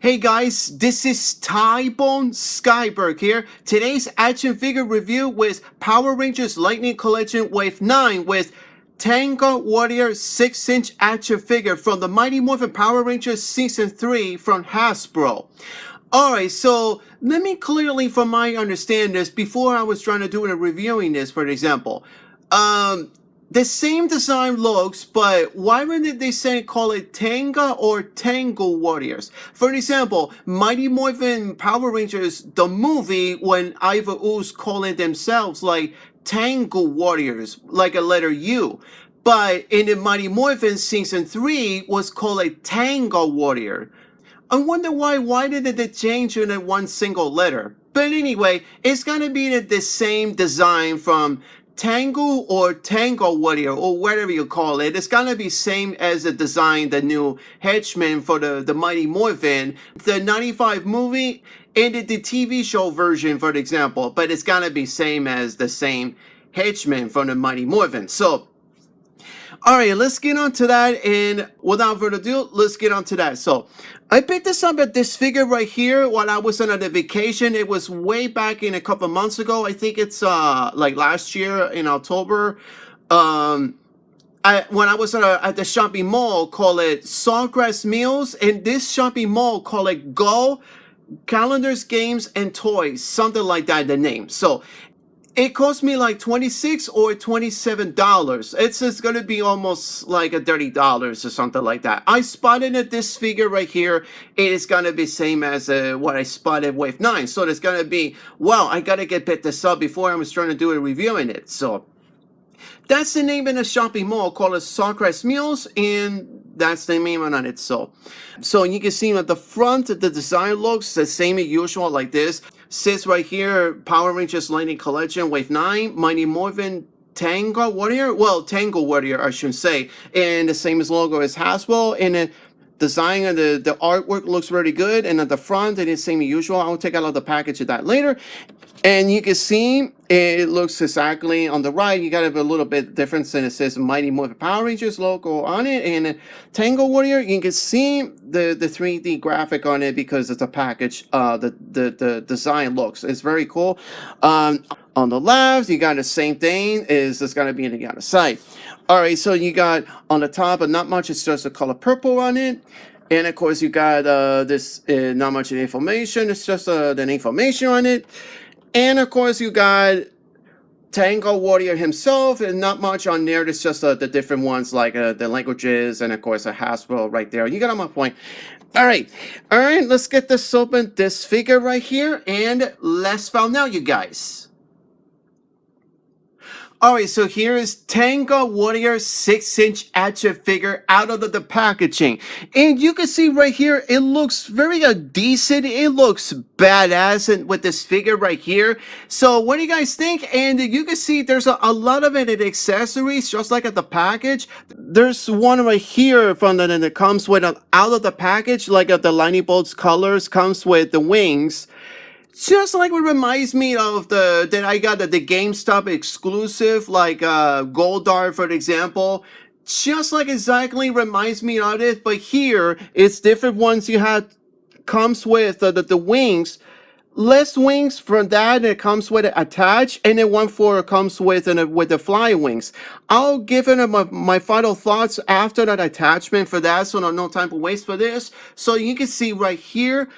Hey guys, this is Tybone Skyberg here. Today's action figure review with Power Rangers Lightning Collection Wave 9 with Tenga Warrior 6-inch action figure from the Mighty Morphin Power Rangers Season 3 from Hasbro. Alright, so let me clearly, from my understand this, before I was trying to do a reviewing this, for example. The same design looks, but why did they call it Tenga or Tango Warriors? For example, Mighty Morphin Power Rangers, the movie, when Iva Ooze calling themselves like Tango Warriors, like a letter U. But in the Mighty Morphin Season 3 was called a Tenga Warrior. I wonder why did they change it in one single letter? But anyway, it's gonna be the same design from Tango or Tango Warrior or whatever you call it. It's gonna be same as the design, the new henchman for the Mighty Morphin, the 95 movie and the TV show version, for example. But it's gonna be same as the same henchman from the Mighty Morphin. So, alright, let's get on to that, and without further ado, let's get on to that. So, I picked this up at this figure right here while I was on a vacation. It was way back in a couple months ago. I think it's like last year in October. When I was at the shopping mall, call it Sawgrass Mills, and this shopping mall call it Go Calendars, Games, and Toys, something like that, the name. So, it cost me like $26 or $27. It's going to be almost like a $30 or something like that. I spotted this figure right here. It is going to be same as what I spotted Wave 9. So it's going to be, well, I got to get picked this up before I was trying to do a review in it. So that's the name in the shopping mall called Sawgrass Mills, and that's the name on it. So you can see at the front, the design looks the same as usual, like this. Says right here, Power Rangers Lightning Collection Wave 9, Mighty Morphin Tango Warrior. Well, Tango Warrior, I should say. And the same as logo as Hasbro. And the design and the artwork looks really good. And at the front, it is same as usual. I'll take out of the package of that later. And you can see it looks exactly on the right. You got a little bit difference, and it says Mighty Morphin Power Rangers logo on it. And Tango Warrior, you can see the 3D graphic on it because it's a package. The design looks, it's very cool. On the left, you got the same thing. It's going to be on the other side. All right, so you got on the top, but not much. It's just the color purple on it. And of course, you got this not much information. It's just the information on it. And of course, you got Tango Warrior himself, and not much on there. It's just the different ones, like the languages, and of course a Hasbro right there. You got my point. All right, let's get this open, this figure right here, and let's find out, you guys. Alright, so here is Tenga Warrior 6-inch action figure out of the packaging. And you can see right here, it looks very decent. It looks badass and with this figure right here. So what do you guys think? And you can see there's a lot of accessories, just like at the package. There's one right here from that comes with out of the package, like the lightning bolts colors, comes with the wings. Just like it reminds me of that I got the GameStop exclusive, like Goldar, for example. Just like exactly reminds me of it, but here it's different ones you have. Comes with the wings, less wings from that. It comes with it attached, and then one for comes with the fly wings. I'll give it my final thoughts after that attachment for that, so no time to waste for this. So you can see right here.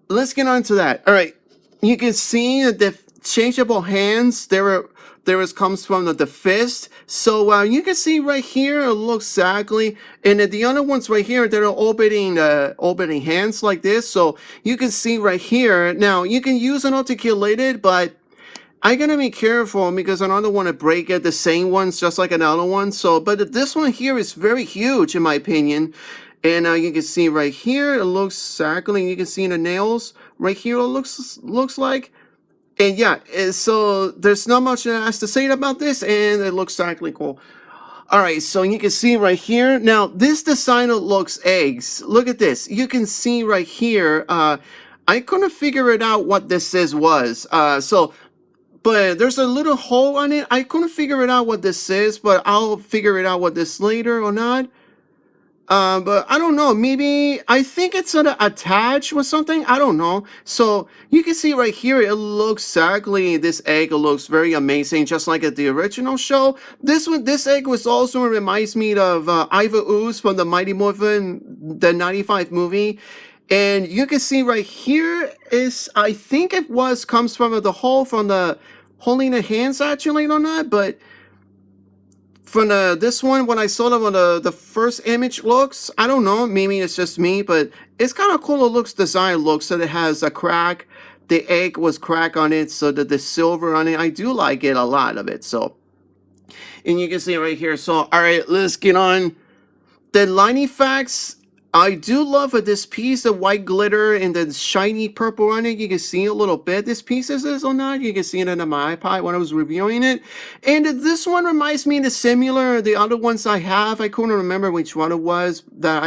Let's get on to that. All right. You can see the changeable hands. There comes from the fist. So you can see right here, it looks exactly. And the other ones right here, they're opening hands like this. So you can see right here. Now you can use an articulated, but I gotta be careful because I don't want to break it. The same ones, just like another one. So, but this one here is very huge in my opinion. And you can see right here, it looks exactly. You can see the nails right here. It looks like, and yeah. So there's not much else to say about this, and it looks exactly cool. All right, so you can see right here. Now this design looks eggs. Look at this. You can see right here. I couldn't figure it out what this was. But there's a little hole on it. I couldn't figure it out what this is, but I'll figure it out what this later or not. But I don't know. Maybe I think it's sort of attached with something. I don't know. So you can see right here, it looks exactly. This egg looks very amazing, just like at the original show. This egg was also reminds me of Iva Ooze from the Mighty Morphin, the '95 movie. And you can see right here is, I think it was comes from the hole from the holding the hands actually or not, but from this one, when I saw them on the first image looks, I don't know, maybe it's just me, but it's kind of cool. It looks design looks that it has a crack. The egg was crack on it, so that the silver on it, I do like it a lot of it. So, and you can see right here. So, all right, let's get on the line effects. I do love this piece of white glitter and the shiny purple on it. You can see a little bit. This piece is on that. You can see it on my iPod when I was reviewing it. And this one reminds me of the similar, the other ones I have. I couldn't remember which one it was that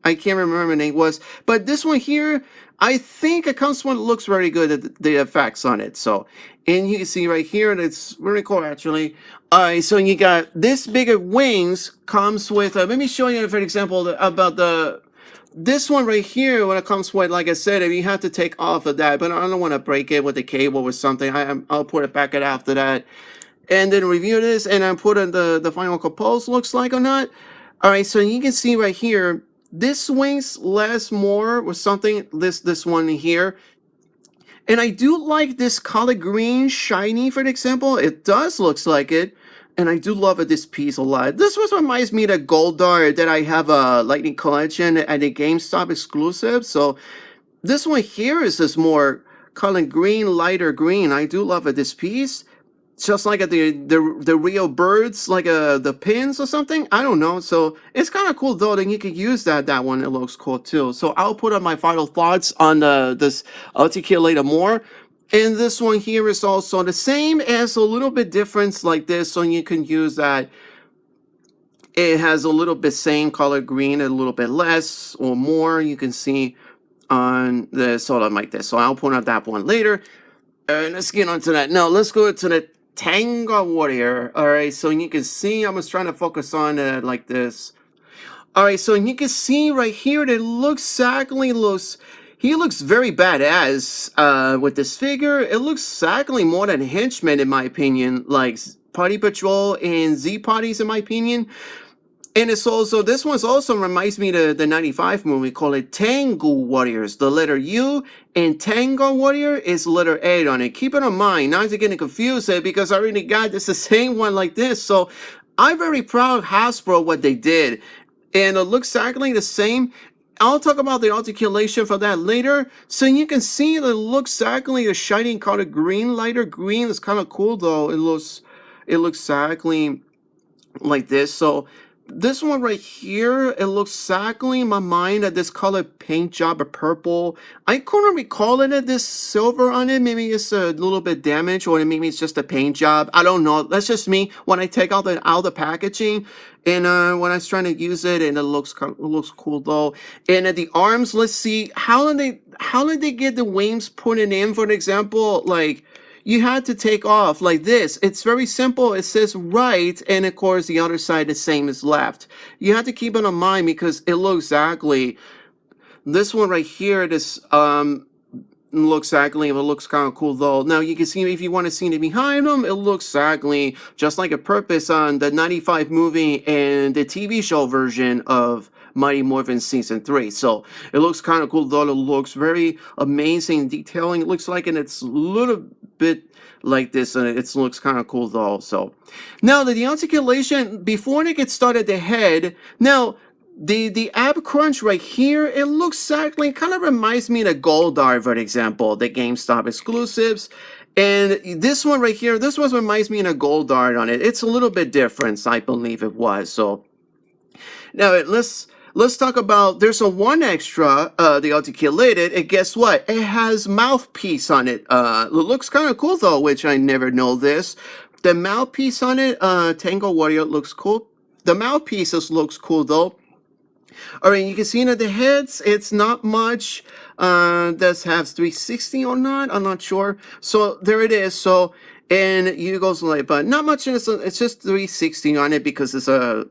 I can't remember the name was. But this one here, I think it comes one that looks very good at the effects on it. So, and you can see right here, and it's really cool actually. Alright, so you got this bigger wings comes with, let me show you for example about this one right here when it comes with, like I said, if you have to take off of that, but I don't want to break it with a cable or something. I'll put it back after that. And then review this, and I'm putting the final compose looks like or not. Alright, so you can see right here, this wings less more or something, this one here. And I do like this color green shiny, for example. It does looks like it. And I do love this piece a lot. This was reminds me of the gold dart that I have a Lightning Collection at a GameStop exclusive. So this one here is this more color green, lighter green. I do love this piece. Just like the real birds, like the pins or something. I don't know. So it's kind of cool though. Then you could use that one. It looks cool too. So I'll put up my final thoughts on this articulator more. And this one here is also the same as a little bit difference like this. So you can use that. It has a little bit same color green, a little bit less or more. You can see on the sort of like this. So I'll point out that one later. Let's get on to that. Now let's go to the Tenga Warrior. All right, so you can see I was trying to focus on it like this. All right, so you can see right here that he looks very badass with this figure. It looks exactly more than Henchman in my opinion, like Party Patrol and Z Parties in my opinion. And it's also, this one's also reminds me of the '95 movie called Tenga Warriors. The letter U and Tenga Warrior is letter A on it. Keep it in mind, not to get confused because I already got this the same one like this. So I'm very proud of Hasbro what they did. And it looks exactly the same. I'll talk about the articulation for that later. So you can see that it looks exactly a shining color green, lighter green. It's kind of cool though. It looks exactly like this. So this one right here, it looks exactly in my mind at this color paint job of purple. I couldn't recall it at this silver on it. Maybe it's a little bit damaged, or maybe it's just a paint job. I don't know. That's just me when I take out the packaging, and when I was trying to use it, and it looks cool though. And at the arms, let's see how did they get the wings put in? For example, like, you had to take off like this. It's very simple. It says right, and of course the other side the same as left. You have to keep it in mind because it looks exactly, this one right here, this looks exactly, it looks kind of cool though. Now you can see, if you want to see it behind them, it looks exactly just like a purpose on the '95 movie and the TV show version of Mighty Morphin Season 3. So it looks kind of cool though. It looks very amazing detailing. It looks like, and it's a little bit like this, and it looks kind of cool though. So now the articulation, before they get started, the head, now the ab crunch right here, it looks exactly, kind of reminds me of the Gold Dart, for example, the GameStop exclusives. And this one right here, this one reminds me of a Gold Dart on it. It's a little bit different, I believe it was. So now let's talk about, there's a one extra, the articulated, and guess what? It has mouthpiece on it. It looks kind of cool though, which I never know this. The mouthpiece on it, Tenga Warrior, looks cool. The mouthpieces looks cool though. All right, you can see that the heads, it's not much. Does have 360 or not? I'm not sure. So there it is. So, and you goes like, but not much. It's just 360 on it because it's a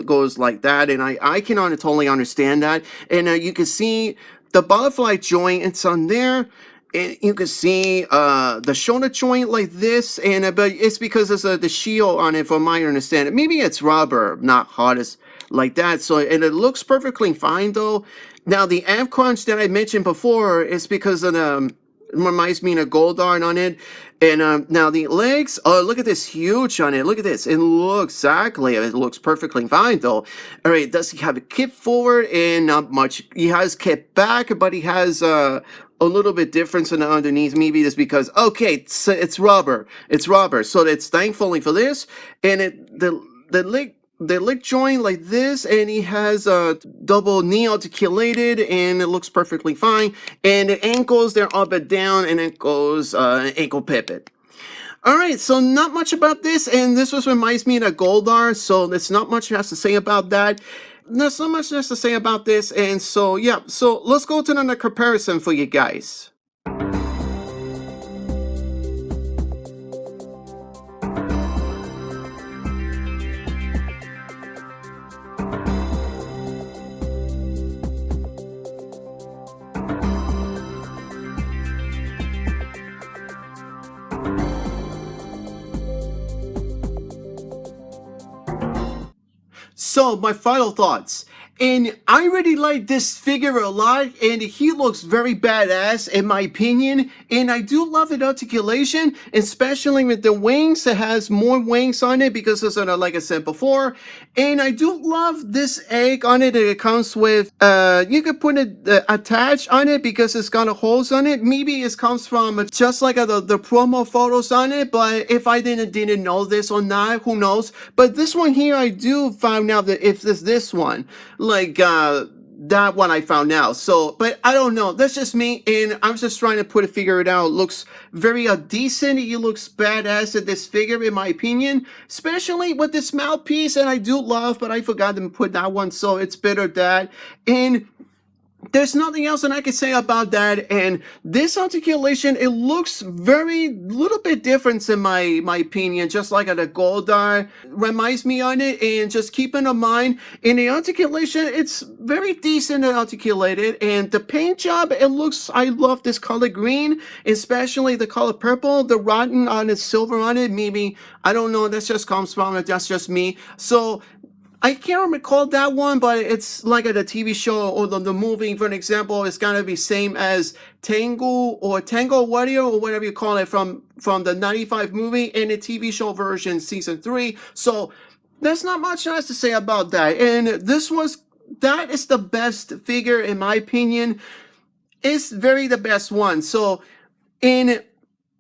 goes like that, and I can totally understand that. And you can see the butterfly joint, it's on there. And you can see the shoulder joint like this, and but it's because there's the shield on it, from my understanding. Maybe it's rubber, not hardest like that. So, and it looks perfectly fine though. Now the amp crunch that I mentioned before is because of the reminds me of gold dart on it. And now the legs, oh, look at this huge on it. Look at this. It looks exactly, it looks perfectly fine though. All right, does he have a kip forward? And not much. He has kip back, but he has a little bit difference in the underneath. Maybe it's because, okay, it's rubber. It's rubber. So it's thankfully for this. And the leg joint like this, and he has a double knee articulated, and it looks perfectly fine. And the ankles, they're up and down, and it goes ankle pivot. All right, so not much about this, and this was reminds me of Goldar, so there's not much has to say about that. There's not much has to say about this, and so yeah, so let's go to another comparison for you guys. So, my final thoughts. And I really like this figure a lot, and he looks very badass in my opinion. And I do love the articulation, especially with the wings. It has more wings on it because it's like I said before. And I do love this egg on it that it comes with. You could put it attached on it because it's got holes on it. Maybe it comes from just like the promo photos on it. But if I didn't know this or not, who knows? But this one here, I do find out that if this one. Like that one I found out. So, but I don't know. That's just me, and I'm just trying to figure it out. It looks very decent. He looks badass at this figure, in my opinion, especially with this mouthpiece. And I do love, but I forgot to put that one, so it's better that. And there's nothing else that I can say about that. And this articulation, it looks very little bit different in my opinion, just like the Goldar reminds me on it. And just keeping in mind, in the articulation, it's very decent and articulated. And the paint job, it looks, I love this color green, especially the color purple, the rotten on it, silver on it. Maybe, I don't know, that just comes from it, that's just me. So I can't recall that one, but it's like the TV show or the movie, for an example, it's gonna be same as Tengu or Tenga Warrior or whatever you call it from the 95 movie and the TV show version season 3. So there's not much else to say about that. And that is the best figure in my opinion. It's very the best one. So in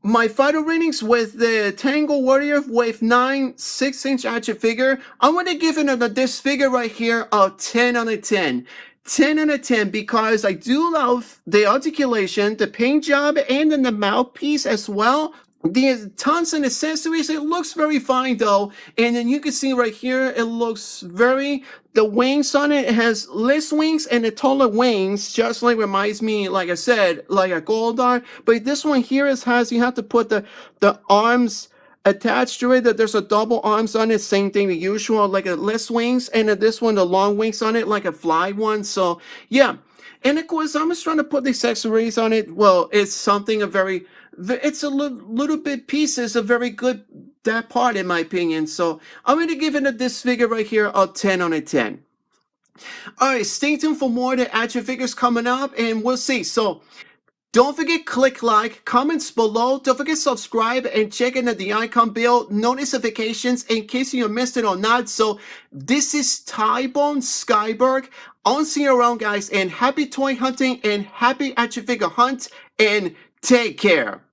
my final ratings with the Tenga Warrior Wave 9 6-inch action figure, I'm going to give it this figure right here a 10 out of 10. 10 out of 10 because I do love the articulation, the paint job, and then the mouthpiece as well. The tons and accessories, it looks very fine though. And then you can see right here, it looks the wings on it has less wings and the taller wings, just like reminds me, like I said, like a Goldar. But this one here you have to put the arms attached to it, that there's a double arms on it, same thing the usual, like a less wings, and this one, the long wings on it, like a fly one. So yeah. And of course, I'm just trying to put the accessories on it. Well, it's something it's a little bit pieces, a very good that part in my opinion. So I'm going to give it this figure right here a 10 out of 10. All right, stay tuned for more of the action figures coming up, and we'll see. So don't forget, click like, comments below. Don't forget subscribe and check in the icon bell, notifications in case you missed it or not. So this is Tybone Skyberg. I'll see you around, guys, and happy toy hunting and happy action figure hunt, and take care.